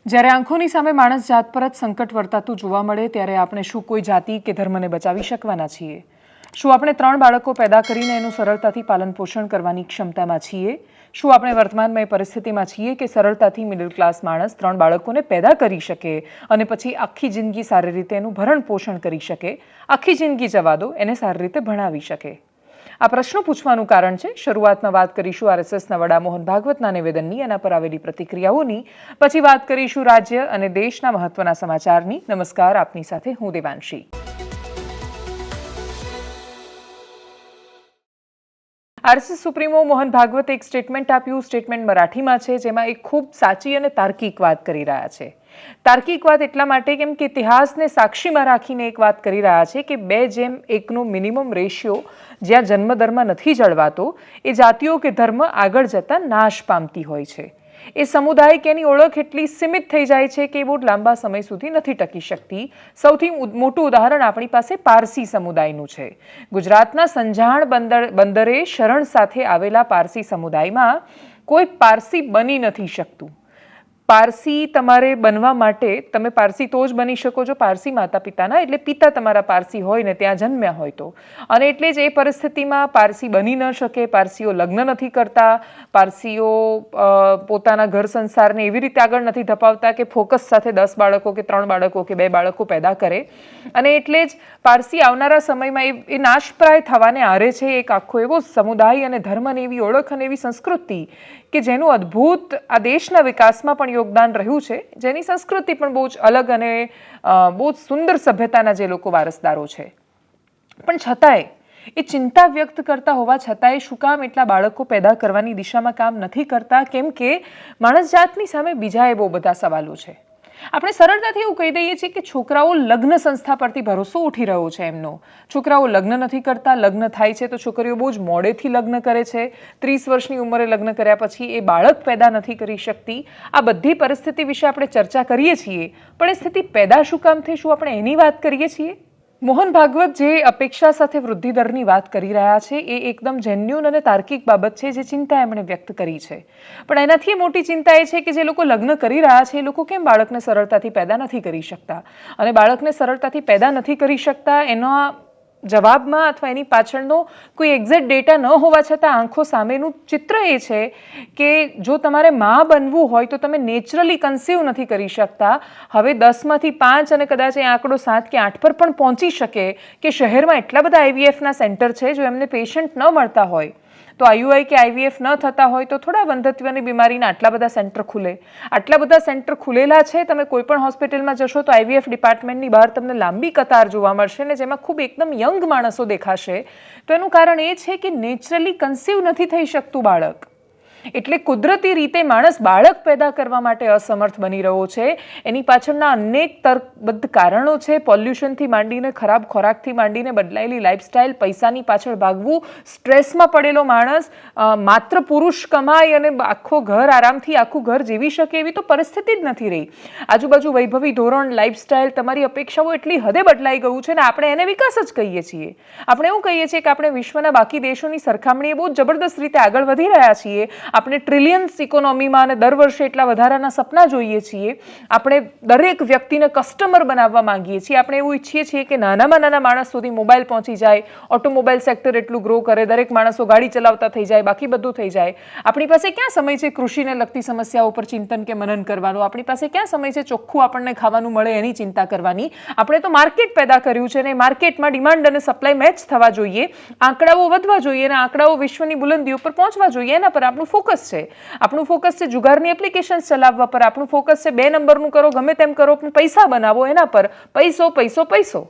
જ્યારે આંખોની સામે માણસ જાત પર જ સંકટ વર્તાતું જોવા મળે ત્યારે આપણે શું કોઈ જાતિ કે ધર્મને બચાવી શકવાના છીએ? શું આપણે 3 બાળકો પેદા કરીને એનું સરળતાથી પાલન પોષણ કરવાની ક્ષમતામાં છીએ? શું આપણે વર્તમાનમાં એ પરિસ્થિતિમાં છીએ કે સરળતાથી મિડલ ક્લાસ માણસ 3 બાળકોને પેદા કરી શકે અને પછી આખી જિંદગી સારી રીતે એનું ભરણ પોષણ કરી શકે, આખી જિંદગી જવા દો એને સારી રીતે ભણાવી શકે? આ પ્રશ્નો પૂછવાનું કારણ છે. શરૂઆતમાં વાત કરીશું આરએસએસના વડા મોહન ભાગવતના નિવેદનની, એના પર આવેલી પ્રતિક્રિયાઓની. પછી વાત કરીશું રાજ્ય અને દેશના મહત્વના સમાચારની. નમસ્કાર, આપની સાથે હું દેવાંશી. આરએસએસ સુપ્રીમો મોહન ભાગવતે એક સ્ટેટમેન્ટ આપ્યું. સ્ટેટમેન્ટ મરાઠીમાં છે, જેમાં એક ખૂબ સાચી અને તાર્કિક વાત કરી રહ્યા છે. તાર્કિક વાત એટલા માટે કેમ કે ઇતિહાસને સાક્ષીમાં રાખીને એક વાત કરી રહ્યા છે કે 2:1નો મિનિમમ રેશિયો જ્યાં જન્મદરમાં નથી જળવાતો એ જાતિઓ કે ધર્મ આગળ જતા નાશ પામતી હોય છે. એ સમુદાય કે એની ઓળખ એટલી સીમિત થઈ જાય છે કે એ બહુ લાંબા સમય સુધી નથી ટકી શકતી. સૌથી મોટું ઉદાહરણ આપણી પાસે પારસી સમુદાયનું છે. ગુજરાતના સંજાણ બંદરે શરણ સાથે આવેલા પારસી સમુદાયમાં કોઈ પારસી બની નથી શકતું. પારસી તમારે બનવા માટે તમે પારસી તો જ બની શકો છો પારસી માતા પિતાના, એટલે પિતા તમારા પારસી હોય ને ત્યાં જન્મ્યા હોય તો. અને એટલે જ એ પરિસ્થિતિમાં પારસી બની ન શકે, પારસીઓ લગ્ન નથી કરતા, પારસીઓ પોતાના ઘર સંસારને એવી રીતે આગળ નથી ધપાવતા કે ફોકસ સાથે 10 બાળકો કે 3 બાળકો કે 2 બાળકો પેદા કરે. અને એટલે જ પારસી આવનારા સમયમાં એ નાશપ્રાય થવાને આરે છે. એક આખો એવો સમુદાય અને ધર્મ અને એવી ઓળખ અને એવી સંસ્કૃતિ કે જેનું અદ્ભુત આ દેશના વિકાસમાં પણ યોગદાન રહ્યું છે, જેની સંસ્કૃતિ પણ બહુ જ અલગ અને બહુ જ સુંદર સભ્યતાના જે લોકો વારસદારો છે. પણ છતાંય એ ચિંતા વ્યક્ત કરતા હોવા છતાંય શું કામ એટલા બાળકો પેદા કરવાની દિશામાં કામ નથી કરતા? કેમ કે માણસ જાતની સામે બીજા એ બહુ બધા સવાલો છે. આપણે સરળતાથી એવું કહી દઈએ છીએ કે છોકરાઓ લગ્ન સંસ્થા પરથી ભરોસો ઉઠી રહ્યો છે એમનો. છોકરાઓ લગ્ન નથી કરતા, લગ્ન થાય છે તો છોકરીઓ બહુ જ મોડેથી લગ્ન કરે છે. 30 વર્ષની ઉંમરે લગ્ન કર્યા પછી એ બાળક પેદા નથી કરી શકતી. આ બધી પરિસ્થિતિ વિશે આપણે ચર્ચા કરીએ છીએ, પણ એ સ્થિતિ પેદા શું કામ થઈ, શું આપણે એની વાત કરીએ છીએ? મોહન ભાગવત જે અપેક્ષા સાથે વૃદ્ધિ દરની વાત કરી રહ્યા છે એ એકદમ જેન્યુન અને તાર્કિક બાબત છે, જે ચિંતા એમણે વ્યક્ત કરી છે. પણ એનાથી મોટી ચિંતા એ છે કે જે લોકો લગ્ન કરી રહ્યા છે એ લોકો કેમ બાળકને સરળતાથી પેદા નથી કરી શકતા? અને બાળકને સરળતાથી પેદા નથી કરી શકતા એના જવાબમાં અથવા એની પાછળનો કોઈ એક્ઝેક્ટ ડેટા ન હોવા છતાં આંખો સામેનું ચિત્ર એ છે કે જો તમારે માં બનવું હોય તો તમે નેચરલી કન્સીવ નથી કરી શકતા. હવે 10માંથી 5 અને કદાચ એ આંકડો 7 કે 8 પર પણ પહોંચી શકે કે શહેરમાં એટલા બધા આઈવીએફના સેન્ટર છે. જો એમને પેશન્ટ ન મળતા હોય તો આઈયુઆઈ કે આઈવીએફ ન થતા હોય તો થોડા વંધત્વની બીમારીના આટલા બધા સેન્ટર ખુલે. આટલા બધા સેન્ટર ખુલેલા છે. તમે કોઈ પણ હોસ્પિટલમાં જશો તો આઈવીએફ ડિપાર્ટમેન્ટની બહાર તમને લાંબી કતાર જોવા મળશે ને જેમાં ખૂબ એકદમ યંગ માણસો દેખાશે. તો એનું કારણ એ છે કે નેચરલી કન્સીવ નથી થઈ શકતું બાળક. એટલે કુદરતી રીતે માણસ બાળક પેદા કરવા માટે અસમર્થ બની રહ્યો છે. એની પાછળના અનેક તર્કબદ્ધ કારણો છે. પોલ્યુશનથી માંડીને, ખરાબ ખોરાકથી માંડીને, બદલાયેલી લાઈફસ્ટાઈલ, પૈસાની પાછળ ભાગવું, સ્ટ્રેસમાં પડેલો માણસ, માત્ર પુરુષ કમાય અને આખો ઘર આરામથી આખું ઘર જીવી શકે એવી તો પરિસ્થિતિ જ નથી રહી. આજુબાજુ વૈભવી ધોરણ, લાઈફસ્ટાઈલ, તમારી અપેક્ષાઓ એટલી હદે બદલાઈ ગયું છે ને આપણે એને વિકાસ જ કહીએ છીએ. આપણે એવું કહીએ છીએ કે આપણે વિશ્વના બાકી દેશોની સરખામણીએ બહુ જબરદસ્ત રીતે આગળ વધી રહ્યા છીએ. આપણે ટ્રિલિયન્સ ઇકોનોમીમાં અને દર વર્ષે એટલા વધારાના સપના જોઈએ છીએ. આપણે દરેક વ્યક્તિને કસ્ટમર બનાવવા માંગીએ છીએ. આપણે એવું ઈચ્છીએ છીએ કે નાનામાં નાના માણસ સુધી મોબાઈલ પહોંચી જાય, ઓટોમોબાઈલ સેક્ટર એટલું ગ્રો કરે, દરેક માણસો ગાડી ચલાવતા થઈ જાય, બાકી બધું થઈ જાય. આપણી પાસે ક્યાં સમય છે કૃષિને લગતી સમસ્યાઓ પર ચિંતન કે મનન કરવાનું? આપણી પાસે ક્યાં સમય છે ચોખ્ખું આપણને ખાવાનું મળે એની ચિંતા કરવાની? આપણે તો માર્કેટ પેદા કર્યું છે ને માર્કેટમાં ડિમાન્ડ અને સપ્લાય મેચ થવા જોઈએ, આંકડાઓ વધવા જોઈએ અને આંકડાઓ વિશ્વની બુલંદીઓ પર પહોંચવા જોઈએ. એના પર આપણું ફોકસ છે. આપણું ફોકસ છે જુગારની એપ્લિકેશન્સ ચલાવવા પર, આપણું ફોકસ છે 2 નંબરનું કરો, ગમે તેમ કરો પણ પૈસા બનાવો એના પર. પૈસો પૈસો પૈસો,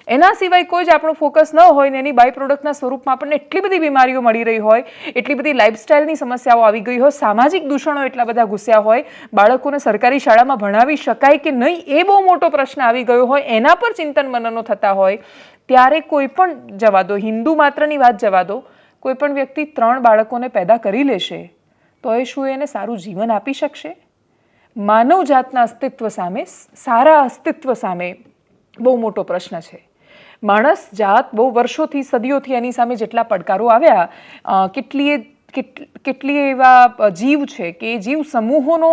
એના સિવાય કોઈ જ આપણું ફોકસ ન હોય ને એની બાય પ્રોડક્ટના સ્વરૂપમાં આપણને એટલી બધી બીમારીઓ મળી રહી હોય, એટલી બધી લાઈફસ્ટાઈલની સમસ્યાઓ આવી ગઈ હોય, સામાજિક દૂષણો એટલા બધા ઘૂસ્યા હોય, બાળકોને સરકારી શાળામાં ભણાવી શકાય કે નહીં એ બહુ મોટો પ્રશ્ન આવી ગયો હોય, એના પર ચિંતન મનનો થતા હોય, ત્યારે કોઈ પણ જવા દો, હિન્દુ માત્રની વાત જવા દો, કોઈ પણ વ્યક્તિ 3 બાળકોને પેદા કરી લેશે તો એ શું એને સારું જીવન આપી શકશે? માનવ જાતના અસ્તિત્વ સામે, સારા અસ્તિત્વ સામે બહુ મોટો પ્રશ્ન છે. માણસ જાત બહુ વર્ષોથી, સદીઓથી એની સામે જેટલા પડકારો આવ્યા, કેટલીય કેટલી એવા જીવ છે કે એ જીવ સમૂહોનો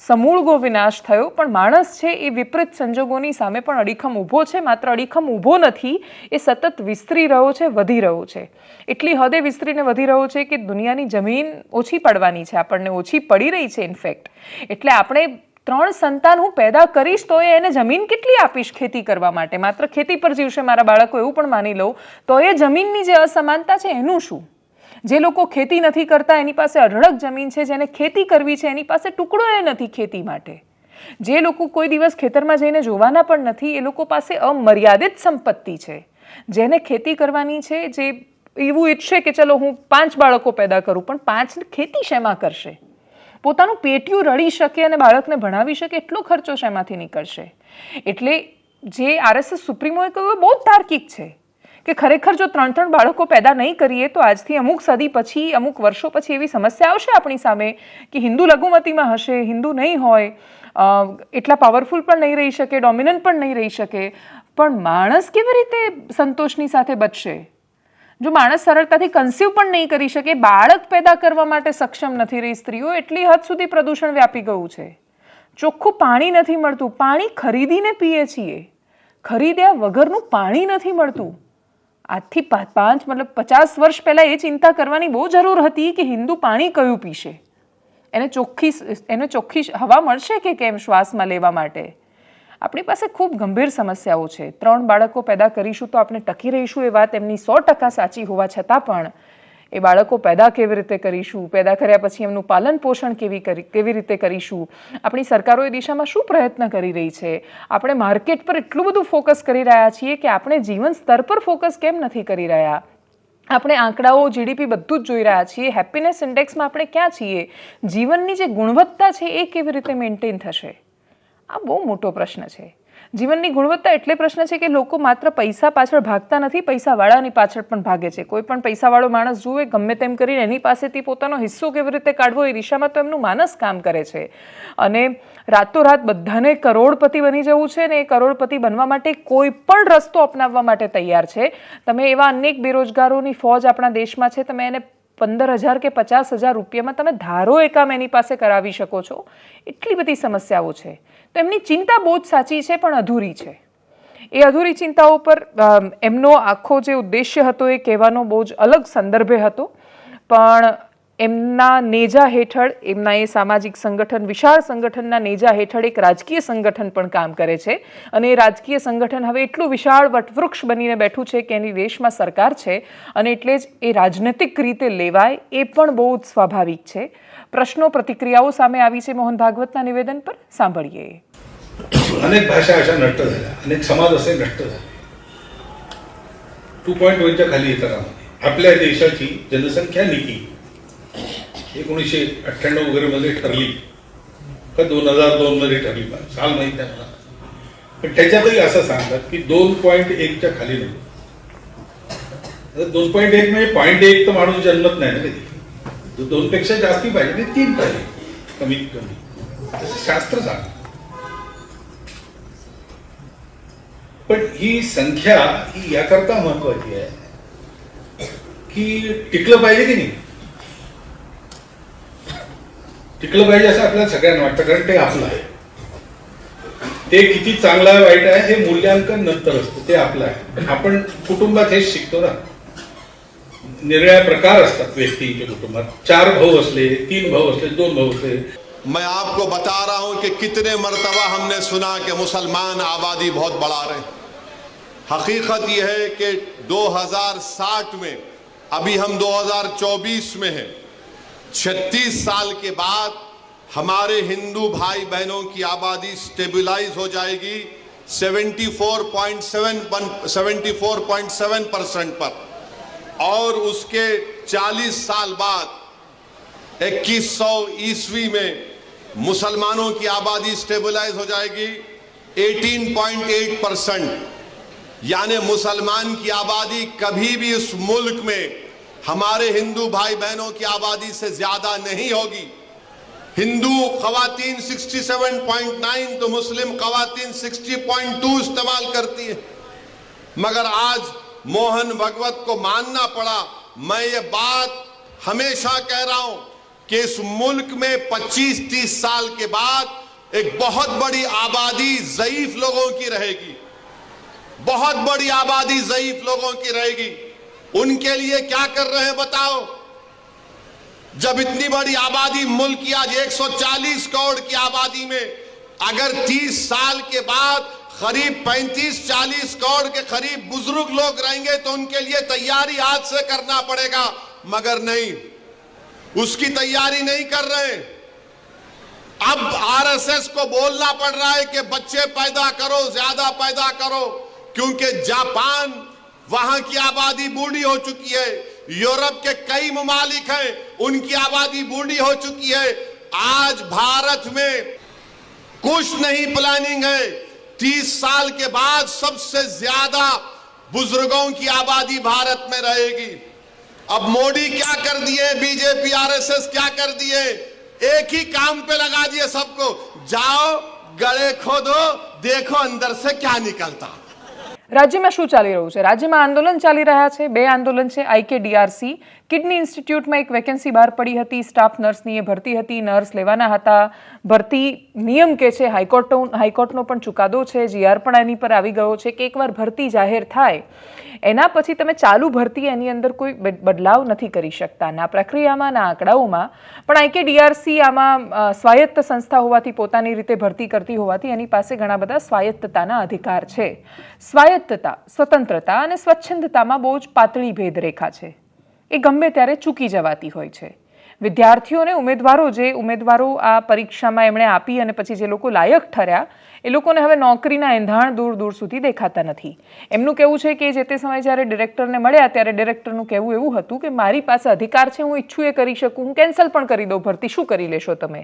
સમૂળગો વિનાશ થયો, પણ માણસ છે એ વિપરીત સંજોગોની સામે પણ અડીખમ ઊભો છે. માત્ર અડીખમ ઊભો નથી, એ સતત વિસ્તરી રહ્યો છે, વધી રહ્યો છે. એટલી હદે વિસ્તરીને વધી રહ્યો છે કે દુનિયાની જમીન ઓછી પડવાની છે, આપણને ઓછી પડી રહી છે ઇનફેક્ટ. એટલે આપણે 3 સંતાન હું પેદા કરીશ તો એને જમીન કેટલી આપીશ ખેતી કરવા માટે? માત્ર ખેતી પર જીવશે મારા બાળકો એવું પણ માની લઉં તો એ જમીનની જે અસમાનતા છે એનું શું? જે લોકો ખેતી નથી કરતા એની પાસે અઢળક જમીન છે, જેને ખેતી કરવી છે એની પાસે ટુકડો એ નથી ખેતી માટે. જે લોકો કોઈ દિવસ ખેતરમાં જઈને જોવાના પણ નથી એ લોકો પાસે અમર્યાદિત સંપત્તિ છે. જેને ખેતી કરવાની છે, જે એવું ઈચ્છે કે ચલો હું 5 બાળકો પેદા કરું, પણ 5 ખેતી શેમાં કરશે? પોતાનું પેટિયું રળી શકે અને બાળકને ભણાવી શકે એટલો ખર્ચો શેમાંથી નીકળશે? એટલે જે RSS સુપ્રીમોએ કહ્યું એ બહુ તાર્કિક છે કે ખરેખર જો 3 બાળકો પેદા નહીં કરીએ તો આજથી અમુક સદી પછી, અમુક વર્ષો પછી એવી સમસ્યા આવશે આપણી સામે કે હિન્દુ લઘુમતીમાં હશે, હિન્દુ નહીં હોય, એટલા પાવરફુલ પણ નહીં રહી શકે, ડોમિનન્ટ પણ નહીં રહી શકે. પણ માણસ કેવી રીતે સંતોષની સાથે બચશે? જો માણસ સરળતાથી કન્સીવ પણ નહીં કરી શકે, બાળક પેદા કરવા માટે સક્ષમ નથી રહી સ્ત્રીઓ, એટલી હદ સુધી પ્રદૂષણ વ્યાપી ગયું છે. ચોખ્ખું પાણી નથી મળતું, પાણી ખરીદીને પીએ છીએ, ખરીદ્યા વગરનું પાણી નથી મળતું. આજથી 50 વર્ષ પહેલાં એ ચિંતા કરવાની બહુ જરૂર હતી કે હિન્દુ પાણી કયું પીશે, એને ચોખ્ખી હવા મળશે કે કેમ શ્વાસમાં લેવા માટે. આપણી પાસે ખૂબ ગંભીર સમસ્યાઓ છે. 3 બાળકો પેદા કરીશું તો આપણે ટકી રહીશું એ વાત એમની 100% સાચી હોવા છતાં પણ એ બાળકો પેદા કેવી રીતે કરીશું, પેદા કર્યા પછી એમનું પાલન પોષણ કેવી રીતે કરીશું, આપણી સરકારો એ દિશામાં શું પ્રયત્ન કરી રહી છે? આપણે માર્કેટ પર એટલું બધું ફોકસ કરી રહ્યા છીએ કે આપણે જીવન સ્તર પર ફોકસ કેમ નથી કરી રહ્યા? આપણે આંકડાઓ, GDP બધું જ જોઈ રહ્યા છીએ, હેપીનેસ ઇન્ડેક્સમાં આપણે ક્યાં છીએ? જીવનની જે ગુણવત્તા છે એ કેવી રીતે મેન્ટેન થશે? આ બહુ મોટો પ્રશ્ન છે. જીવનની ગુણવત્તા એટલે પ્રશ્ન છે કે લોકો માત્ર પૈસા પાછળ ભાગતા નથી, પૈસાવાળાની પાછળ પણ ભાગે છે. કોઈ પણ પૈસાવાળો માણસ જુએ ગમે તેમ કરીને એની પાસેથી પોતાનો હિસ્સો કેવી રીતે કાઢવો એ દિશામાં તો એમનું માનસ કામ કરે છે. અને રાતોરાત બધાને કરોડપતિ બની જવું છે ને એ કરોડપતિ બનવા માટે કોઈ પણ રસ્તો અપનાવવા માટે તૈયાર છે. તમે એવા અનેક બેરોજગારોની ફોજ આપણા દેશમાં છે, તમે એને 15,000 કે 50,000 રૂપિયામાં તમે ધારો એ કામ એની પાસે કરાવી શકો છો. એટલી બધી સમસ્યાઓ છે. તો એમની ચિંતા બહુ જ સાચી છે પણ અધૂરી છે. એ અધૂરી ચિંતાઓ પર એમનો આખો જે ઉદ્દેશ્ય હતો એ કહેવાનો બહુ જ અલગ સંદર્ભે હતો, પણ એમના નેજા હેઠળ, એમના એ સામાજિક સંગઠન, વિશાળ સંગઠનના નેજા હેઠળ એક રાજકીય સંગઠન પણ કામ કરે છે. અને એ રાજકીય સંગઠન હવે એટલું વિશાળ વટવૃક્ષ બનીને બેઠું છે કે એની દેશમાં સરકાર છે, અને એટલે જ એ રાજનૈતિક રીતે લેવાય એ પણ બહુ જ સ્વાભાવિક છે. પ્રશ્નો, પ્રતિક્રિયાઓ સામે આવી છે મોહન ભાગવતના નિવેદન પર, સાંભળીએ. अनेक भाषा अशा नष्ट झाल्या, अनेक समाज असे नष्ट झाले. 2.1च्या खाली येतात. आपल्या देशाची जनसंख्या नीती 1998 वगैरे मध्ये ठरली का 2002 मध्ये ठरली, साल माहित नाही मला, पण त्याच्यातही असं सांगतात की 2.1च्या खाली नको. 2.1 म्हणजे 0.1 तर माणूस जन्मत नाही ना कधी. 2 पेक्षा जास्ती पाहिजे, 3 पाहिजे कमीत कमी, असं शास्त्र सांगतं. पण ही संख्या ही याकरता महत्वाची आहे की टिकलं पाहिजे की नाही, टिकलं पाहिजे असं आपल्याला सगळ्यांना वाटतं, कारण ते आपलं आहे. ते किती चांगलं आहे वाईट आहे हे मूल्यांकन नंतर असतं, ते आपलं आहे. आपण कुटुंबात हेच शिकतो ना. निरनिराळे प्रकार असतात व्यक्तींच्या कुटुंबात. 4 भाऊ असले, 3 भाऊ असले, 2 भाऊ असले. मैं आपको बता रहा हूं कि कितने मर्तबा हमने सुना कि मुसलमान आबादी बहुत बढ़ा रहे हैं. हकीकत यह है कि 2060 में, अभी हम 2024 में हैं, 36 साल के बाद हमारे हिंदू भाई बहनों की आबादी स्टेबलाइज हो जाएगी 74.7% पर, और उसके 40 साल बाद 2100 ईस्वी में मुसलमानों की आबादी स्टेबलाइज हो जाएगी 18.8%. यानी मुसलमान की आबादी कभी भी इस मुल्क में हमारे हिंदू भाई बहनों की आबादी से ज्यादा नहीं होगी. हिंदू खवातीन 67.9 तो मुस्लिम खवातीन 60.2 इस्तेमाल करती है. मगर आज मोहन भगवत को मानना पड़ा. मैं ये बात हमेशा कह रहा हूं कि इस मुल्क में 25-30 साल के बाद एक बहुत बड़ी आबादी ज़ईफ लोगों की रहेगी, बहुत बड़ी आबादी ज़ईफ लोगों की रहेगी। उनके लिए क्या कर रहे हैं बताओ? जब इतनी बड़ी आबादी मुल्क की आज 140 करोड़ की आबादी में अगर 30 साल के बाद करीब 35-40 करोड़ के करीब बुजुर्ग लोग रहेंगे तो उनके लिए तैयारी आज से करना पड़ेगा, मगर नहीं, उसकी तैयारी नहीं कर रहे। अब आरएसएस को बोलना पड़ रहा है कि बच्चे पैदा करो, ज्यादा पैदा करो, क्योंकि जापान वहां की आबादी बूढ़ी हो चुकी है, यूरोप के कई ममालिक हैं उनकी आबादी बूढ़ी हो चुकी है। आज भारत में कुछ नहीं प्लानिंग है, 30 साल के बाद सबसे ज्यादा बुजुर्गों की आबादी भारत में रहेगी। अब मोदी क्या कर दिए, बीजेपी आरएसएस क्या कर दिए, एक ही काम पे लगा दिए सबको, जाओ गड़े खोदो, देखो अंदर से क्या निकलता। રાજ્યમાં શું ચાલી રહ્યું છે? રાજ્યમાં આંદોલન ચાલી રહ્યા છે, બે આંદોલન છે। આઈકેડીઆરસી કિડની ઇન્સ્ટિટ્યૂટમાં એક વેકેન્સી બહાર પડી હતી, સ્ટાફ નર્સની એ ભરતી હતી, નર્સ લેવાના હતા, ભરતી નિયમ કે છે, હાઈકોર્ટનો પણ ચુકાદો છે, જીઆર પણ એની પર આવી ગયો છે કે એકવાર ભરતી જાહેર થાય એના પછી તમે ચાલુ ભરતી એની અંદર કોઈ બદલાવ નથી કરી શકતા, ના પ્રક્રિયામાં ના આંકડાઓમાં। પણ આઈકેડીઆરસી આમાં સ્વાયત્ત સંસ્થા હોવાથી, પોતાની રીતે ભરતી કરતી હોવાથી એની પાસે ઘણા બધા સ્વાયત્તતાના અધિકાર છે। સ્વાયત્તતા, સ્વતંત્રતા અને સ્વચ્છંદતામાં બહુ જ પાતળી ભેદરેખા છે, એ ગમે ત્યારે ચૂકી જવાતી હોય છે। વિદ્યાર્થીઓને ઉમેદવારો આ પરીક્ષામાં એમણે આપી અને પછી જે લોકો લાયક ઠર્યા એ લોકોને હવે નોકરીના એંધાણ દૂર દૂર સુધી દેખાતા નથી। એમનું કહેવું છે કે જે તે સમયે જ્યારે ડિરેક્ટરને મળ્યા ત્યારે ડિરેક્ટરનું કહેવું એવું હતું કે મારી પાસે અધિકાર છે, હું ઈચ્છું એ કરી શકું, હું કેન્સલ પણ કરી દઉં ભરતી, શું કરી લેશો તમે?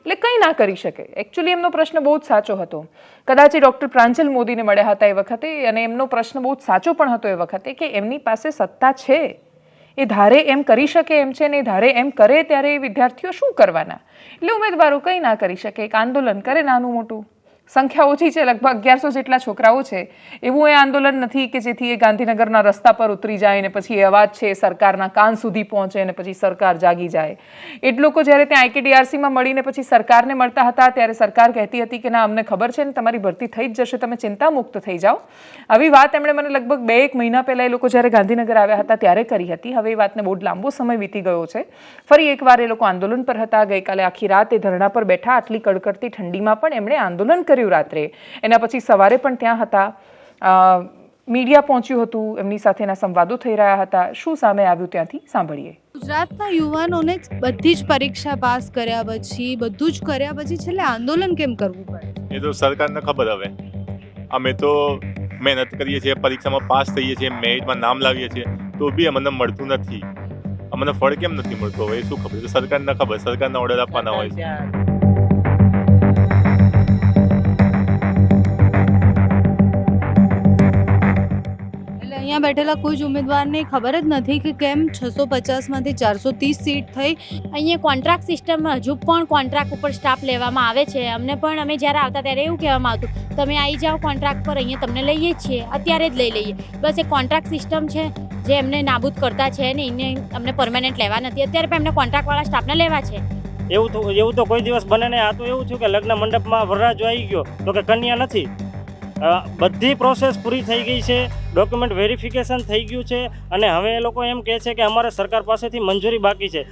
એટલે કંઈ ના કરી શકે। એકચ્યુઅલી એમનો પ્રશ્ન બહુ જ સાચો હતો। કદાચ એ ડૉક્ટર પ્રાંજલ મોદીને મળ્યા હતા એ વખતે, અને એમનો પ્રશ્ન બહુ જ સાચો પણ હતો એ વખતે કે એમની પાસે સત્તા છે, એ ધારે એમ કરી શકે એમ છે, ને એ ધારે એમ કરે ત્યારે એ વિદ્યાર્થીઓ શું કરવાના? એટલે ઉમેદવારો કંઈ ના કરી શકે, એક આંદોલન કરે નાનું મોટું। સંખ્યા ઓછી છે, લગભગ 1100 જેટલા છોકરાઓ છે। એવું એ આંદોલન નથી કે જેથી એ ગાંધીનગરના રસ્તા પર ઉતરી જાય ને પછી એ અવાજ છે સરકારના કાન સુધી પહોંચે ને પછી સરકાર જાગી જાય। એ લોકો જ્યારે ત્યાં આઈકેડીઆરસીમાં મળીને પછી સરકારને મળતા હતા ત્યારે સરકાર કહેતી હતી કે ના, અમને ખબર છે ને તમારી ભરતી થઈ જ જશે, તમે ચિંતા મુક્ત થઈ જાઓ। આવી વાત એમણે મને લગભગ 2-1 મહિના પહેલાં એ લોકો જ્યારે ગાંધીનગર આવ્યા હતા ત્યારે કરી હતી। હવે એ વાતને બહુ લાંબો સમય વીતી ગયો છે। ફરી એકવાર એ લોકો આંદોલન પર હતા। ગઈકાલે આખી રાત એ ધરણા પર બેઠા, આટલી કડકડતી ઠંડીમાં પણ એમણે આંદોલન કર્યું રાત્રે, એના પછી સવારે પણ ત્યાં હતા। મીડિયા પહોંચ્યું હતું, એમની સાથેના સંવાદો થઈ રહ્યા હતા। શું સામે આવ્યું ત્યાંથી સાંભળીએ। ગુજરાતના યુવાનોને બધી જ પરીક્ષા પાસ કર્યા પછી, બધું જ કર્યા પછી છેલ્લે આંદોલન કેમ કરવું પડે? એ તો સરકારને ખબર। હવે અમે તો મહેનત કરીએ છીએ, પરીક્ષામાં પાસ થઈએ છીએ, મેરિટમાં નામ લાવીએ છીએ, તો બી અમને મળતું નથી। અમને ફળ કેમ નથી મળતો? હવે એ શું ખબર? સરકારને ખબર, સરકારના ઓર્ડર આપવાના હોય છે। અહીંયા બેઠેલા કોઈ જ ઉમેદવારને ખબર જ નથી કે કેમ 650માંથી 430 સીટ થઈ। અહીંયા કોન્ટ્રાક્ટ સિસ્ટમમાં હજુ પણ કોન્ટ્રાક્ટ ઉપર સ્ટાફ લેવામાં આવે છે। અમને પણ અમે જ્યારે આવતા ત્યારે એવું કહેવામાં આવતું, તમે આવી જાઓ કોન્ટ્રાક્ટ પર, અહીંયા તમને લઈએ જ છીએ, અત્યારે જ લઈ લઈએ। બસ એ કોન્ટ્રાક્ટ સિસ્ટમ છે જે એમને નાબૂદ કરતા છે ને એને અમને પરમેનન્ટ લેવા નથી। અત્યારે પણ એમને કોન્ટ્રાક્ટવાળા સ્ટાફને લેવા છે। એવું તો કોઈ દિવસ બને નહીં। આ તો એવું થયું કે લગ્ન મંડપમાં વરરાજો આવી ગયો તો કે કન્યા નથી। બધી પ્રોસેસ પૂરી થઈ ગઈ છે, ડોક્યુમેન્ટ વેરિફિકેશન થઈ ગયું છે, અને હવે એ લોકો એમ કહે છે કે અમારે સરકાર પાસેથી મંજૂરી બાકી છે।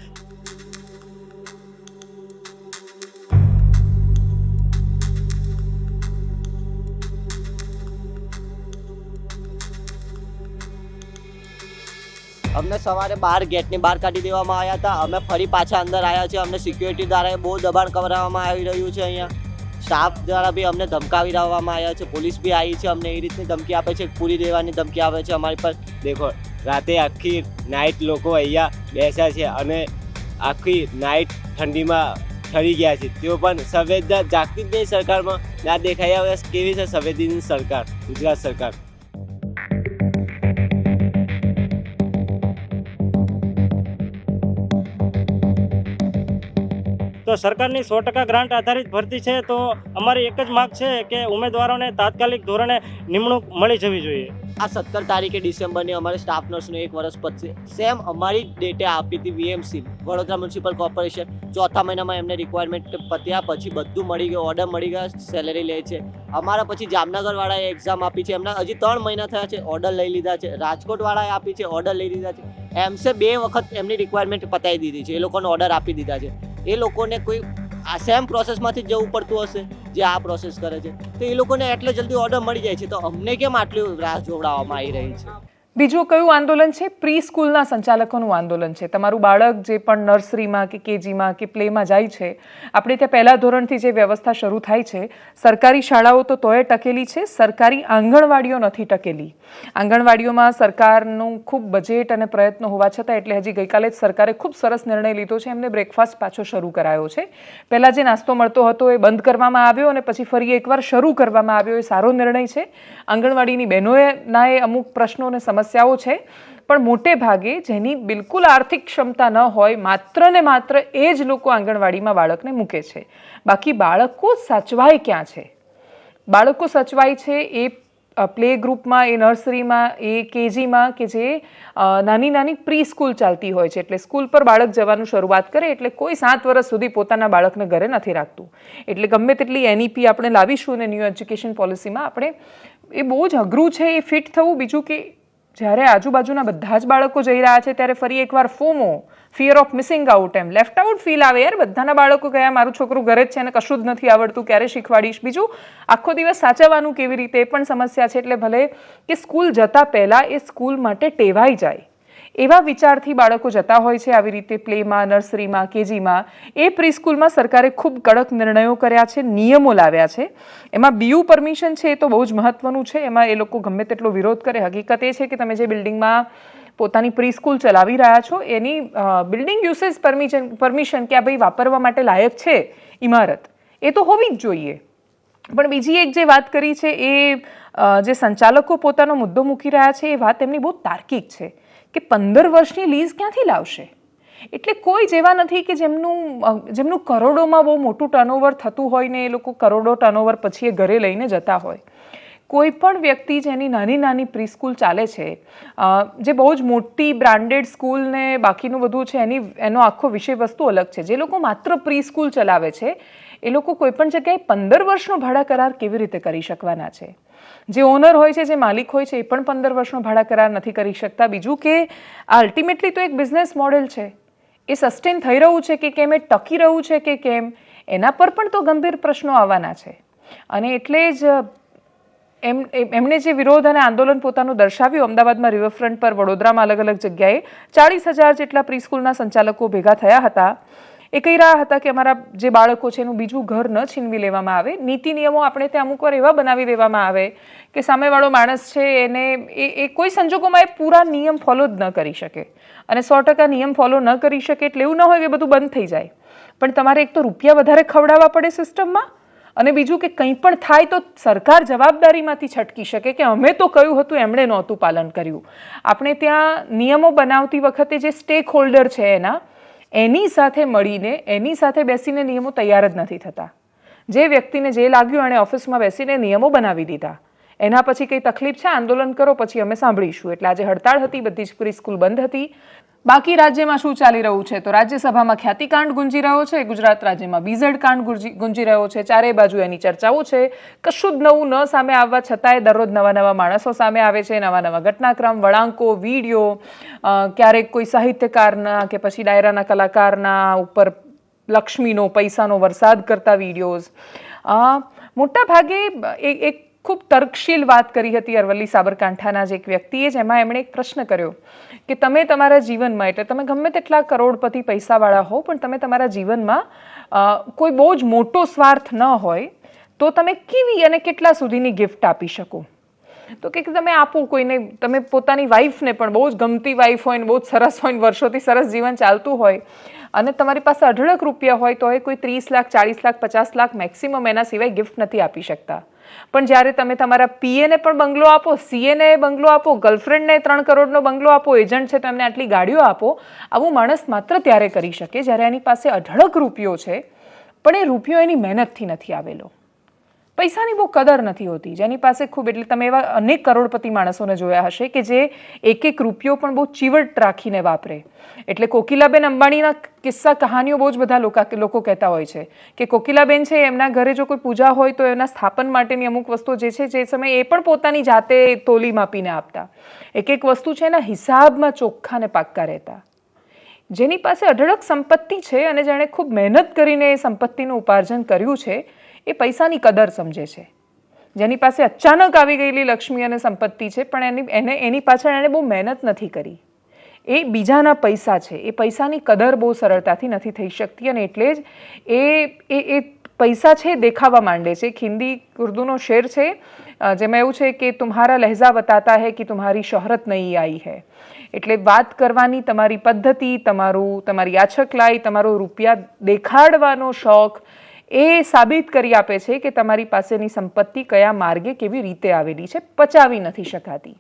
અમને સવારે બહાર ગેટની બહાર કાઢી દેવામાં આવ્યા હતા। અમે ફરી પાછા અંદર આવ્યા છે। અમને સિક્યુરિટી દ્વારા બહુ દબાણ કરવામાં આવી રહ્યું છે। અહીંયા સ્ટાફ દ્વારા બી અમને ધમકાવી દેવામાં આવ્યા છે। પોલીસ બી આવી છે, અમને એ રીતની ધમકી આપે છે, પૂરી દેવાની ધમકી આપે છે અમારી પર। દેખો, રાતે આખી નાઇટ લોકો અહીંયા બેસ્યા છે અને આખી નાઇટ ઠંડીમાં ઠરી ગયા છે। તેઓ પણ સંવેદના જાગતી જ નહીં સરકારમાં। ના દેખાયા હવે કેવી છે સંવેદનશીલ સરકાર, ગુજરાત સરકાર। તો તો સરકારની 100% ગ્રાન્ટ આધારિત ભરતી છે, તો અમારી એક જ માગ છે કે ઉમેદવારોને તાત્કાલિક ધોરણે નિમણૂક મળી જવી જોઈએ. આ 17 તારીખે ડિસેમ્બરની અમારે સ્ટાફ નર્સનું 1 વર્ષ પતશે. સેમ અમારી ડેટે આપી હતી વીએમસી વડોદરા મ્યુનિસિપલ કોર્પોરેશન. ચોથા મહિનામાં એમને રિક્વાયરમેન્ટ પત્યા પછી બધું મળી ગયું, ઓર્ડર મળી ગયા, સેલેરી લે છે. અમારા પછી જામનગરવાળાએ એક્ઝામ આપી છે, એમના હજી 3 મહિના થયા છે, ઓર્ડર લઈ લીધા છે. રાજકોટવાળાએ આપી છે, ઓર્ડર લઈ લીધા છે. એમસે 2 વખત એમની રિક્વાયરમેન્ટ પતાવી દીધી છે, એ લોકોને ઓર્ડર આપી દીધા છે. એ લોકોને કોઈ આ સેમ પ્રોસેસમાંથી જ જવું પડતું હશે જે આ પ્રોસેસ કરે છે, તો એ લોકોને એટલે જલ્દી ઓર્ડર મળી જાય છે, તો અમને કેમ આટલી રાહ જોવડાવવામાં આવી રહી છે? બીજું કયું આંદોલન છે? પ્રી સ્કૂલના સંચાલકોનું આંદોલન છે. તમારું બાળક જે પણ નર્સરીમાં કે કેજીમાં કે પ્લેમાં જાય છે, આપણે ત્યાં પહેલા ધોરણથી જે વ્યવસ્થા શરૂ થાય છે, સરકારી શાળાઓ તો તોય ટકેલી છે, સરકારી આંગણવાડીઓ નથી ટકેલી. આંગણવાડીઓમાં સરકારનું ખૂબ બજેટ અને પ્રયત્નો હોવા છતાં, એટલે હજી ગઈકાલે જ સરકારે ખૂબ સરસ નિર્ણય લીધો છે, એમને બ્રેકફાસ્ટ પાછો શરૂ કરાયો છે. પહેલાં જે નાસ્તો મળતો હતો એ બંધ કરવામાં આવ્યો અને પછી ફરી એકવાર શરૂ કરવામાં આવ્યો, એ સારો નિર્ણય છે. આંગણવાડીની બહેનોના એ અમુક પ્રશ્નો અને સમસ્યાઓ છે, પણ મોટે ભાગે જેની બિલકુલ આર્થિક ક્ષમતા ન હોય, માત્ર ને માત્ર એ જ લોકો આંગણવાડીમાં બાળકને મૂકે છે. બાકી બાળકો સચવાય ક્યાં છે? બાળકો સચવાય છે એ પ્લે ગ્રુપમાં, એ નર્સરીમાં, એ કેજીમાં, કે જે નાની નાની પ્રી સ્કૂલ ચાલતી હોય છે. એટલે સ્કૂલ પર બાળક જવાનું શરૂઆત કરે એટલે કોઈ 7 વર્ષ સુધી પોતાના બાળકને ઘરે નથી રાખતું. એટલે ગમે તેટલી NEP આપણે લાવીશું ને ન્યૂ એજ્યુકેશન પોલિસીમાં, આપણે એ બહુ જ અઘરું છે એ ફિટ થવું. બીજું કે જ્યારે આજુબાજુના બધા જ બાળકો જઈ રહ્યા છે ત્યારે ફરી એકવાર FOMO, fear of missing out, એમ લેફ્ટ આઉટ ફીલ આવે. યાર, બધાના બાળકો ગયા, મારું છોકરું ઘરે જ છે અને કશું જ નથી આવડતું, ક્યારે શીખવાડીશ? બીજું, આખો દિવસ સાચવવાનું કેવી રીતે, એ પણ સમસ્યા છે. એટલે ભલે કે સ્કૂલ જતા પહેલાં એ સ્કૂલ માટે ટેવાઈ જાય એવા વિચારથી બાળકો જતા હોય છે. આવી રીતે પ્લેમાં, નર્સરીમાં, કેજીમાં, એ પ્રી સ્કૂલમાં સરકારે ખૂબ કડક નિર્ણયો કર્યા છે, નિયમો લાવ્યા છે. એમાં BU પરમિશન છે એ તો બહુ જ મહત્વનું છે. એમાં એ લોકો ગમે તેટલો વિરોધ કરે, હકીકત એ છે કે તમે જે બિલ્ડિંગમાં પોતાની પ્રી સ્કૂલ ચલાવી રહ્યા છો એની બિલ્ડિંગ યુસેજ પરમિશન કે આ ભાઈ વાપરવા માટે લાયક છે ઇમારત, એ તો હોવી જ જોઈએ. પણ બીજી એક જે વાત કરી છે એ જે સંચાલકો પોતાનો મુદ્દો મૂકી રહ્યા છે, એ વાત એમની બહુ તાર્કિક છે કે 15 વર્ષની લીઝ ક્યાંથી લાવશે? એટલે કોઈ જેવા નથી કે જેમનું કરોડોમાં બહુ મોટું ટર્નઓવર થતું હોય ને એ લોકો કરોડો ટર્નઓવર પછી એ ઘરે લઈને જતા હોય. કોઈ પણ વ્યક્તિ જેની નાની નાની પ્રી સ્કૂલ ચાલે છે, જે બહુ જ મોટી બ્રાન્ડેડ સ્કૂલ ને બાકીનું બધું છે, એનો આખો વિષય વસ્તુ અલગ છે. જે લોકો માત્ર પ્રી સ્કૂલ ચલાવે છે એ લોકો કોઈ પણ જગ્યાએ 15 વર્ષનો ભાડા કરાર કેવી રીતે કરી શકવાના છે? જે ઓનર હોય છે, જે માલિક હોય છે, એ પણ 15 વર્ષનો ભાડા કરાર નથી કરી શકતા. બીજું કે અલ્ટિમેટલી તો એક બિઝનેસ મોડેલ છે, એ સસ્ટેન થઈ રહ્યું છે કે કેમ, એ ટકી રહ્યું છે કે કેમ, એના પર પણ તો ગંભીર પ્રશ્નો આવવાના છે. અને એટલે જ એમણે જે વિરોધ અને આંદોલન પોતાનું દર્શાવ્યું, અમદાવાદમાં રિવરફ્રન્ટ પર, વડોદરામાં અલગ અલગ જગ્યાએ 40,000 જેટલા પ્રી સ્કૂલના સંચાલકો ભેગા થયા હતા. એ કહી રહ્યા હતા કે અમારા જે બાળકો છે એનું બીજું ઘર ન છીનવી લેવામાં આવે. નીતિ નિયમો આપણે ત્યાં અમુક વાર એવા બનાવી દેવામાં આવે કે સામેવાળો માણસ છે એને એ કોઈ સંજોગોમાં એ પૂરા નિયમ ફોલો જ ન કરી શકે. અને 100% નિયમ ફોલો ન કરી શકે એટલે એવું ન હોય કે બધું બંધ થઈ જાય, પણ તમારે એક તો રૂપિયા વધારે ખવડાવવા પડે સિસ્ટમમાં, અને બીજું કે કંઈ પણ થાય તો સરકાર જવાબદારીમાંથી છટકી શકે કે અમે તો કહ્યું હતું એમણે નહોતું પાલન કર્યું. આપણે ત્યાં નિયમો બનાવતી વખતે જે સ્ટેક હોલ્ડર છે એની સાથે મળીને, એની સાથે બેસીને નિયમો તૈયાર જ નથી થતા. જે વ્યક્તિને જે લાગ્યું એણે ઓફિસમાં બેસીને નિયમો બનાવી દીધા. એના પછી કંઈ તકલીફ છે, આંદોલન કરો, પછી અમે સાંભળીશું. એટલે આજે હડતાળ હતી, બધી જ પ્રી સ્કૂલ બંધ હતી. બાકી રાજ્યમાં શું ચાલી રહ્યું છે? તો રાજ્યસભામાં ખ્યાતિકાંડ ગુંજી રહ્યો છે, ગુજરાત રાજ્યમાં BZ કાંડ ગુંજી રહ્યો છે. ચારે બાજુ એની ચર્ચાઓ છે. કશું જ નવું ન સામે આવવા છતાંય દરરોજ નવા નવા માણસો સામે આવે છે, નવા નવા ઘટનાક્રમ, વળાંકો, વિડીયો, ક્યારેક કોઈ સાહિત્યકારના કે પછી ડાયરાના કલાકારના ઉપર લક્ષ્મીનો, પૈસાનો વરસાદ કરતા વિડીયોઝ. મોટા ભાગે એક ખૂબ તર્કશીલ વાત કરી હતી અરવલ્લી સાબરકાંઠાના જ એક વ્યક્તિએ, જેમાં એમણે એક પ્રશ્ન કર્યો કે તમે તમારા જીવનમાં, એટલે તમે ગમે તેટલા કરોડપતિ પૈસાવાળા હો, પણ તમે તમારા જીવનમાં કોઈ બહુ જ મોટો સ્વાર્થ ન હોય તો તમે કેવી અને કેટલા સુધીની ગિફ્ટ આપી શકો? તો કે તમે આપો કોઈને, તમે પોતાની વાઈફને પણ, બહુ જ ગમતી વાઈફ હોય ને બહુ જ સરસ હોય ને વર્ષોથી સરસ જીવન ચાલતું હોય અને તમારી પાસે અઢળક રૂપિયા હોય તો કોઈ 30 લાખ, 40 લાખ, 50 લાખ મેક્સિમમ, એના સિવાય ગિફ્ટ નથી આપી શકતા. પણ જ્યારે તમે તમારા PA ને પણ બંગલો આપો, CA ને બંગલો આપો, ગર્લફ્રેન્ડને 3 કરોડનો બંગલો આપો, એજન્ટ છે તો એમને આટલી ગાડીઓ આપો, આવું માણસ માત્ર ત્યારે કરી શકે જ્યારે એની પાસે અઢળક રૂપિયો છે પણ એ રૂપિયો એની મહેનતથી નથી આવેલો. પૈસાની બહુ કદર નથી હોતી. જેની પાસે ખૂબ, એટલે તમે એવા અનેક કરોડપતિ માણસોને જોયા હશે કે જે એક એક રૂપિયો પણ બહુ ચીવટ રાખીને વાપરે. એટલે કોકિલાબેન અંબાણીના કિસ્સા કહાનીઓ બહુ જ બધા લોકો કહેતા હોય છે કે કોકિલાબેન છે, એમના ઘરે જો કોઈ પૂજા હોય તો એના સ્થાપન માટેની અમુક વસ્તુઓ જે છે, જે સમયે એ પણ પોતાની જાતે તોલી માપીને આપતા. એક એક વસ્તુ છે એના હિસાબમાં ચોખ્ખા ને પાક્કા રહેતા. જેની પાસે અઢળક સંપત્તિ છે અને જેણે ખૂબ મહેનત કરીને એ સંપત્તિનું ઉપાર્જન કર્યું છે, એ પૈસાની કદર સમજે છે. જેની પાસે અચાનક આવી ગયેલી લક્ષ્મી અને સંપત્તિ છે પણ એની પાછળ એણે બહુ મહેનત નથી કરી, એ બીજાના પૈસા છે, એ પૈસાની કદર બહુ સરળતાથી નથી થઈ શકતી અને એટલે જ એ પૈસા છે દેખાવા માંડે છે. એક હિન્દી ઉર્દૂનો શેર છે જેમાં એવું છે કે તુમ્હારા લહેજા બતાતા હૈ કે તુમ્હારી શોહરત નહીં આવી હૈ. એટલે વાત કરવાની તમારી પદ્ધતિ, તમારી આછકલાઈ, તમારો રૂપિયા દેખાડવાનો શોખ એ સાબિત કરી આપે છે કે તમારી પાસેની સંપત્તિ કયા માર્ગે કેવી રીતે આવેલી છે, પચાવી નથી શકાતી.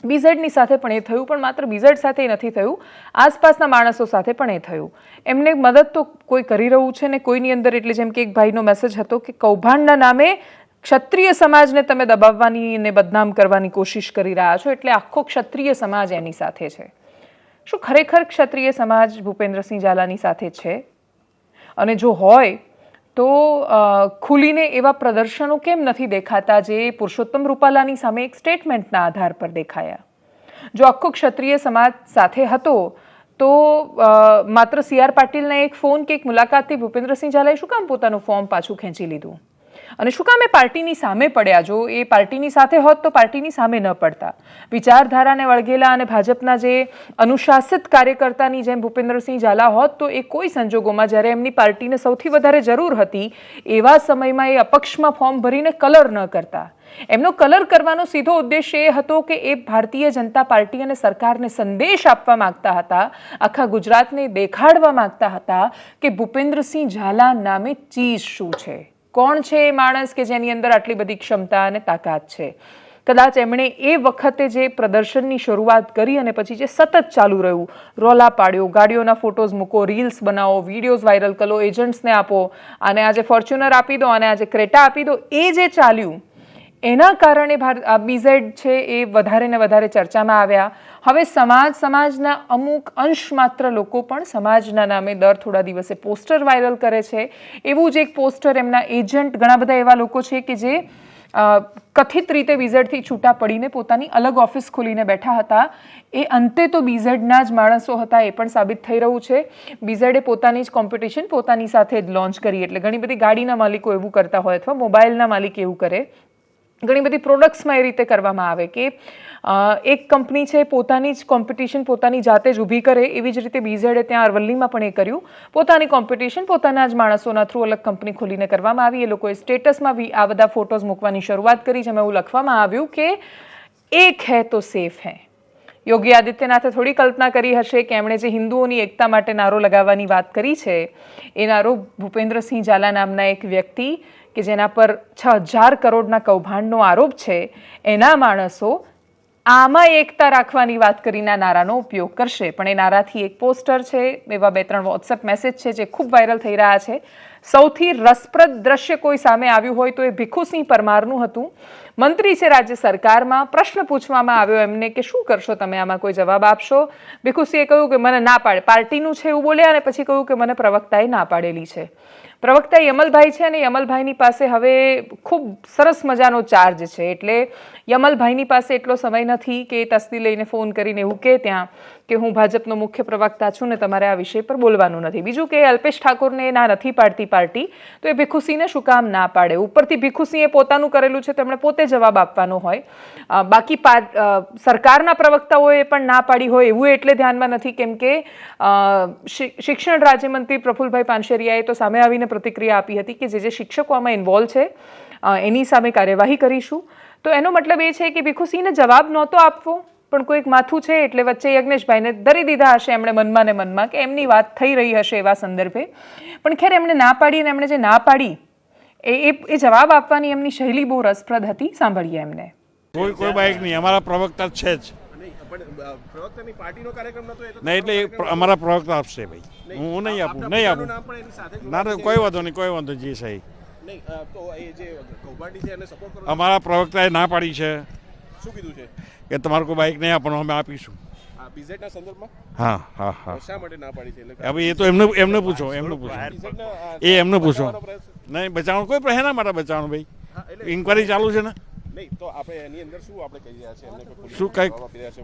બીઝેડની સાથે પણ એ થયું, પણ માત્ર બીઝેડ સાથે નથી થયું, આસપાસના માણસો સાથે પણ એ થયું. એમને મદદ તો કોઈ કરી રહ્યું છે ને કોઈની અંદર, એટલે જેમ કે એક ભાઈનો મેસેજ હતો કે કૌભાંડના નામે ક્ષત્રિય સમાજને તમે દબાવવાની અને બદનામ કરવાની કોશિશ કરી રહ્યા છો, એટલે આખો ક્ષત્રિય સમાજ એની સાથે છે. શું ખરેખર ક્ષત્રિય સમાજ ભૂપેન્દ્રસિંહ ઝાલાની સાથે છે? અને જો હોય તો ખુલીને એવા પ્રદર્શનો કેમ નથી દેખાતા જે પુરુષોત્તમ રૂપાલાની સામે એક સ્ટેટમેન્ટના આધાર પર દેખાયા? જો આખો ક્ષત્રિય સમાજ સાથે હતો તો માત્ર CR પાટીલના એક ફોન કે એક મુલાકાતથી ભૂપેન્દ્રસિંહ ઝાલાએ શું કામ પોતાનું ફોર્મ પાછું ખેંચી લીધું? અને શું કામ એ પાર્ટીની સામે પડ્યા? જો એ પાર્ટીની સાથે હોત તો પાર્ટીની સામે ન પડતા. વિચારધારાને વળગેલા અને ભાજપના જે અનુશાસિત કાર્યકર્તાની જેમ ભૂપેન્દ્રસિંહ ઝાલા હોત તો એ કોઈ સંજોગોમાં, જ્યારે એમની પાર્ટીને સૌથી વધારે જરૂર હતી એવા સમયમાં, એ અપક્ષમાં ફોર્મ ભરીને કલર ન કરતા. એમનો કલર કરવાનો સીધો ઉદ્દેશ્ય એ હતો કે એ ભારતીય જનતા પાર્ટી અને સરકારને સંદેશ આપવા માંગતા હતા, આખા ગુજરાતને દેખાડવા માંગતા હતા કે ભૂપેન્દ્રસિંહ ઝાલા નામે ચીજ શું છે, કોણ છે એ માણસ કે જેની અંદર આટલી બધી ક્ષમતા અને તાકાત છે. કદાચ એમણે એ વખતે જે પ્રદર્શનની શરૂઆત કરી અને પછી જે સતત ચાલુ રહ્યું, રોલા પાડ્યો, ગાડીઓના ફોટોઝ મૂકો, રીલ્સ બનાવો, વિડીયોઝ વાયરલ કરો, એજન્ટ્સને આપો, અને આજે ફોર્ચ્યુનર આપી દો અને આજે ક્રેટા આપી દો, એ જે ચાલ્યું એના કારણે બીઝેડ છે એ વધારે ને વધારે ચર્ચામાં આવ્યા. હવે સમાજના અમુક અંશ માત્ર લોકો પણ સમાજના નામે દર થોડા દિવસે પોસ્ટર વાયરલ કરે છે. એવું જ એક પોસ્ટર એમના એજન્ટ, ઘણા બધા એવા લોકો છે કે જે કથિત રીતે બીઝેડથી છૂટા પડીને પોતાની અલગ ઓફિસ ખોલીને બેઠા હતા, એ અંતે તો બીઝેડના જ માણસો હતા એ પણ સાબિત થઈ રહ્યું છે. બીઝેડે પોતાની જ કોમ્પિટિશન પોતાની સાથે જ લોન્ચ કરી. એટલે ઘણી બધી ગાડીના માલિકો એવું કરતા હોય અથવા મોબાઈલના માલિક એવું કરે, ઘણી બધી પ્રોડક્ટ્સમાં એ રીતે કરવામાં આવે કે એક કંપની છે પોતાની જ કોમ્પિટિશન પોતાની જાતે જ ઊભી કરે. એવી જ રીતે બીઝેડે ત્યાં અરવલ્લીમાં પણ એ કર્યું, પોતાની કોમ્પિટિશન પોતાના જ માણસોના થ્રુ અલગ કંપની ખોલીને કરવામાં આવી. એ લોકોએ સ્ટેટસમાં આ બધા ફોટોઝ મૂકવાની શરૂઆત કરી, જેમાં એવું લખવામાં આવ્યું કે એક હૈ તો સેફ હૈ. યોગી આદિત્યનાથે થોડી કલ્પના કરી હશે કે એમણે જે હિન્દુઓની એકતા માટે નારો લગાવવાની વાત કરી છે, એ નારો ભૂપેન્દ્રસિંહ ઝાલા નામના એક વ્યક્તિ કે જેના પર 6,000 કરોડના કૌભાંડનો આરોપ છે, એના માણસો આમાં એકતા રાખવાની વાત કરીને આ નારાનો ઉપયોગ કરશે. પણ એ નારાથી એક પોસ્ટર છે, એવા 2-3 વોટ્સએપ મેસેજ છે જે ખૂબ વાયરલ થઈ રહ્યા છે. સૌથી રસપ્રદ દ્રશ્ય કોઈ સામે આવ્યું હોય તો એ ભીખુસિંહ પરમારનું હતું. મંત્રી છે રાજ્ય સરકારમાં, પ્રશ્ન પૂછવામાં આવ્યો એમને કે શું કરશો તમે, આમાં કોઈ જવાબ આપશો? ભીખુસિંહે કહ્યું કે મને ના પાડે, પાર્ટીનું છે એવું બોલ્યા, અને પછી કહ્યું કે મને પ્રવક્તાએ ના પાડેલી છે. પ્રવક્તા યમલભાઈ છે અને યમલભાઈની પાસે હવે ખૂબ સરસ મજાનો ચાર્જ છે. એટલે યમલભાઈની પાસે એટલો સમય નથી કે એ તસ્દી લઈને ફોન કરીને એવું કહે ત્યાં કે હું ભાજપનો મુખ્ય પ્રવક્તા છું ને તમારે આ વિષય પર બોલવાનું નથી. બીજું કે અલ્પેશ ઠાકોરને ના નથી પાડતી પાર્ટી, તો એ ભીખુસિંહને શું કામ ના પાડે? ઉપરથી ભીખુસિંહે પોતાનું કરેલું છે, તેમણે પોતે જવાબ આપવાનો હોય. બાકી સરકારના પ્રવક્તાઓએ પણ ના પાડી હોય એવું એટલે ધ્યાનમાં નથી, કેમ કે શિક્ષણ રાજ્યમંત્રી પ્રફુલભાઈ પાનશેરિયાએ તો સામે આવીને પ્રતિક્રિયા આપી હતી કે જે શિક્ષકો આમાં ઇન્વોલ્વ છે એની સામે કાર્યવાહી કરીશું. તો એનો મતલબ એ છે કે ભીખુસિંહને જવાબ નહોતો આપવો, પણ કોઈક માથું છે એટલે વચ્ચે યજ્ઞેશભાઈને ધરી દીધા હશે એમણે મનમાં ને મનમાં કે એમની વાત થઈ રહી હશે એવા સંદર્ભે. પણ ખેર એમણે ના પાડી, અને એમણે જે ના પાડી એ જવાબ આપવાની એમની શૈલી બહુ રસપ્રદ હતી. સાંભળીએ એમને. કોઈ બાઈક નહીં, અમારા પ્રવક્તા છે જ. પણ પ્રવક્તાની પાર્ટીનો કાર્યક્રમ નતો, એ તો નહીં એટલે એ અમારા પ્રવક્તા આપશે ભાઈ, હું નહીં આપું, નહીં આપું. નામ પણ એની સાથે ના ના કોઈ વાંધો નહીં, કોઈ વાંધો જી સાહેબ. નહીં તો એ જે કૌભાંડી છે એને સપોર્ટ કરો. અમારા પ્રવક્તાએ ના પાડી છે શું કીધું છે કે તમારે કોઈ બાઇક નહીં આપવાનું, અમે આપીશું. આ બીઝેડના સંદર્ભમાં હા હા હા. શા માટે ના પાડી છે? એટલે હવે એ તો એમને પૂછો, એમને પૂછો, એ એમને પૂછો. નહીં બચાવવાનું કોઈ પ્રશ્ન ના માટે બચાવવાનું ભાઈ, ઇન્કવાયરી ચાલુ છે ને. નહીં તો આપણે એની અંદર શું આપણે કહી રહ્યા છે એમને કે શું કંઈક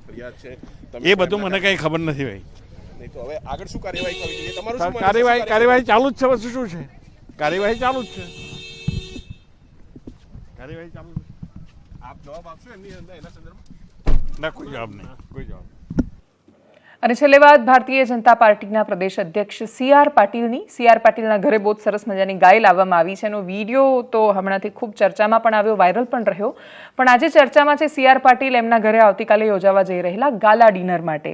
ફરિયાદ છે એ બધું મને કંઈ ખબર નથી ભાઈ. નહીં તો હવે આગળ શું કાર્યવાહી કરવી જોઈએ તમારું? શું માનવું છે? કાર્યવાહી ચાલુ જ છે, વસ્તુ શું છે, કાર્યવાહી ચાલુ જ છે, કાર્યવાહી ચાલુ છે. આપ જવાબ આપશો એમની અંદર એના સંદર્ભમાં? ના કોઈ જવાબ નહીં, કોઈ જવાબ. અને છેલ્લે વાત ભારતીય જનતા પાર્ટીના પ્રદેશ અધ્યક્ષ CR પાટીલની. CR પાટીલના ઘરે બહુ જ સરસ મજાની ગાય લાવવામાં આવી છે. એનો વિડીયો તો હમણાંથી ખૂબ ચર્ચામાં પણ આવ્યો, વાયરલ પણ રહ્યો. પણ આજે ચર્ચામાં છે CR પાટીલ એમના ઘરે આવતીકાલે યોજાવા જઈ રહેલા ગાલા ડિનર માટે.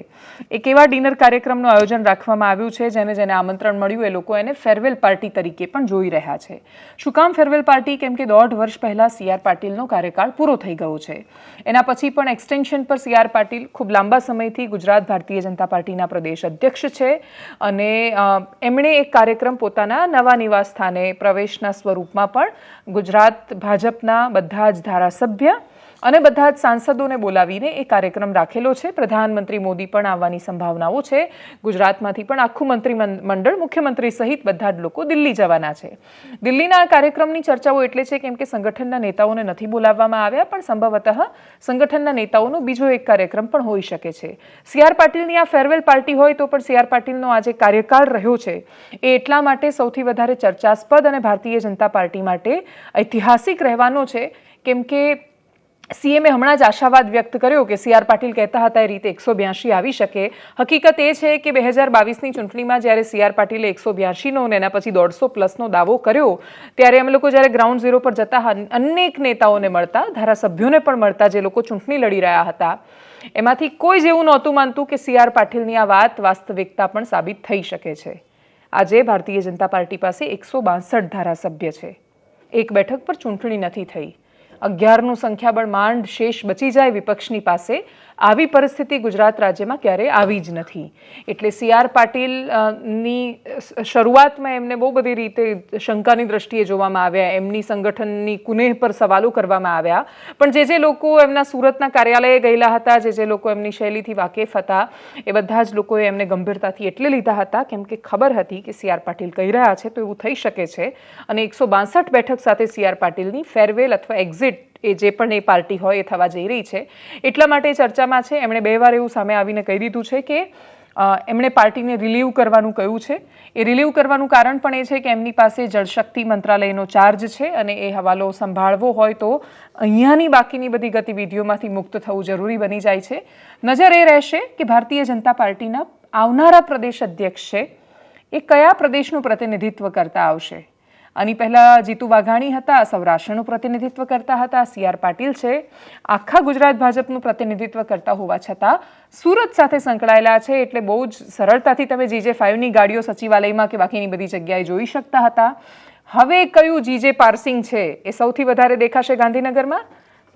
એક એવા ડિનર કાર્યક્રમનું આયોજન રાખવામાં આવ્યું છે જેને આમંત્રણ મળ્યું એ લોકો એને ફેરવેલ પાર્ટી તરીકે પણ જોઈ રહ્યા છે. શું કામ ફેરવેલ પાર્ટી? કેમ કે 1.5 વર્ષ પહેલા CR પાટીલનો કાર્યકાળ પૂરો થઈ ગયો છે. એના પછી પણ એક્સટેન્શન પર CR પાટીલ ખૂબ લાંબા સમયથી ગુજરાત ભારતીય જનતા પાર્ટીના પ્રદેશ અધ્યક્ષ છે અને એમણે એક કાર્યક્રમ પોતાના નવા નિવાસ સ્થાને પ્રવેશના સ્વરૂપમાં પણ ગુજરાત ભાજપના બધા જ ધારાસભ્ય અને બધા જ સાંસદોને બોલાવીને એ કાર્યક્રમ રાખેલો છે. પ્રધાનમંત્રી મોદી પણ આવવાની સંભાવનાઓ છે. ગુજરાતમાંથી પણ આખું મંત્રીમંડળ, મુખ્યમંત્રી સહિત બધા જ લોકો દિલ્હી જવાના છે. દિલ્હીના આ કાર્યક્રમની ચર્ચાઓ એટલે છે કેમ કે સંગઠનના નેતાઓને નથી બોલાવવામાં આવ્યા, પણ સંભવતઃ સંગઠનના નેતાઓનો બીજો એક કાર્યક્રમ પણ હોઈ શકે છે. CR પાટીલની આ ફેરવેલ પાર્ટી હોય તો પણ CR પાટીલનો આજે કાર્યકાળ રહ્યો છે એ એટલા માટે સૌથી વધારે ચર્ચાસ્પદ અને ભારતીય જનતા પાર્ટી માટે ઐતિહાસિક રહેવાનો છે કેમ કે CMએ હમણાં જ આશાવાદ વ્યક્ત કર્યો કે CR પાટીલ કહેતા હતા એ રીતે 182 આવી શકે. હકીકત એ છે કે 2022ની ચૂંટણીમાં જ્યારે CR પાટીલે 182નો અને એના પછી 150+ દાવો કર્યો ત્યારે અમે લોકો જ્યારે ગ્રાઉન્ડ ઝીરો પર જતા અનેક નેતાઓને મળતા, ધારાસભ્યોને પણ મળતા જે લોકો ચૂંટણી લડી રહ્યા હતા, એમાંથી કોઈ જ એવું નહોતું માનતું કે CR પાટીલની આ વાત વાસ્તવિકતા પણ સાબિત થઈ શકે છે. આજે ભારતીય જનતા પાર્ટી પાસે 162 ધારાસભ્ય છે. એક બેઠક પર ચૂંટણી નથી થઈ. 11નું સંખ્યાબળ માંડ શેષ બચી જાય વિપક્ષની પાસે. આવી પરિસ્થિતિ ગુજરાત રાજ્યમાં ક્યારેય આવી જ નથી. એટલે CR પાટીલની શરૂઆતમાં એમને બહુ બધી રીતે શંકાની દ્રષ્ટિએ જોવામાં આવ્યા, એમની સંગઠનની કુનેહ પર સવાલો કરવામાં આવ્યા. પણ જે લોકો એમના સુરતના કાર્યાલયે ગયેલા હતા, જે લોકો એમની શૈલીથી વાકેફ હતા, એ બધા જ લોકોએ એમને ગંભીરતાથી એટલે લીધા હતા કેમ કે ખબર હતી કે CR પાટીલ કહી રહ્યા છે તો એવું થઈ શકે છે. અને 162 બેઠક સાથે CR પાટીલની ફેરવેલ અથવા એક્ઝિટ એ જે પણ એ પાર્ટી હોય એ થવા જઈ રહી છે. એટલા માટે ચર્ચામાં છે. એમણે 2 વાર એવું સામે આવીને કહી દીધું છે કે એમણે પાર્ટીને રિલીવ કરવાનું કહ્યું છે. એ રિલીવ કરવાનું કારણ પણ એ છે કે એમની પાસે જળશક્તિ મંત્રાલયનો ચાર્જ છે અને એ હવાલો સંભાળવો હોય તો અહીંયાની બાકીની બધી ગતિવિધિઓમાંથી મુક્ત થવું જરૂરી બની જાય છે. નજર એ રહેશે કે ભારતીય જનતા પાર્ટીના આવનારા પ્રદેશ અધ્યક્ષ છે એ કયા પ્રદેશનું પ્રતિનિધિત્વ કરતા આવશે. આની પહેલાં જીતુ વાઘાણી હતા, સૌરાષ્ટ્રનું પ્રતિનિધિત્વ કરતા હતા. CR પાટીલ છે આખા ગુજરાત ભાજપનું પ્રતિનિધિત્વ કરતા હોવા છતાં સુરત સાથે સંકળાયેલા છે. એટલે બહુ જ સરળતાથી તમે GJ5ની ગાડીઓ સચિવાલયમાં કે બાકીની બધી જગ્યાએ જોઈ શકતા હતા. હવે કયું GJ પાર્સિંગ છે એ સૌથી વધારે દેખાશે ગાંધીનગરમાં?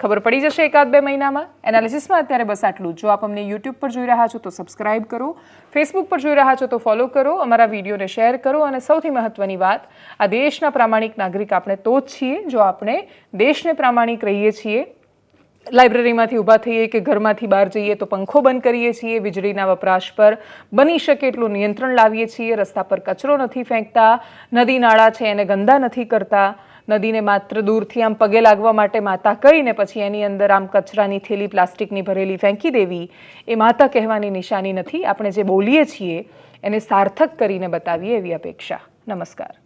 ખબર પડી જશે 1-2 મહિનામાં. એનાલિસિસમાં અત્યારે બસ આટલું. જો આપ અમને YouTube પર જોઈ રહ્યા છો તો સબસ્ક્રાઇબ કરો, Facebook પર જોઈ રહ્યા છો તો ફોલો કરો, અમારા વિડીયોને શેર કરો અને સૌથી મહત્વની વાત, આ દેશના પ્રામાણિક નાગરિક આપણે તો જ છીએ જો આપણે દેશને પ્રામાણિક રહીએ છીએ. લાઇબ્રેરીમાંથી ઊભા થઈએ કે ઘરમાંથી બહાર જઈએ તો પંખો બંધ કરીએ છીએ, વીજળીના વપરાશ પર બની શકે એટલું નિયંત્રણ લાવીએ છીએ, રસ્તા પર કચરો નથી ફેંકતા, નદી નાળા છે એને ગંદા નથી કરતા, નદીને માત્ર દૂરથી આમ પગે લાગવા માટે માતા કહીને પછી એની અંદર આમ કચરાની થેલી પ્લાસ્ટિકની ભરેલી ફેંકી દેવી એ માતા કહેવાની નિશાની નથી. આપણે જે બોલીએ છીએ એને સાર્થક કરીને બતાવીએ એવી અપેક્ષા. નમસ્કાર.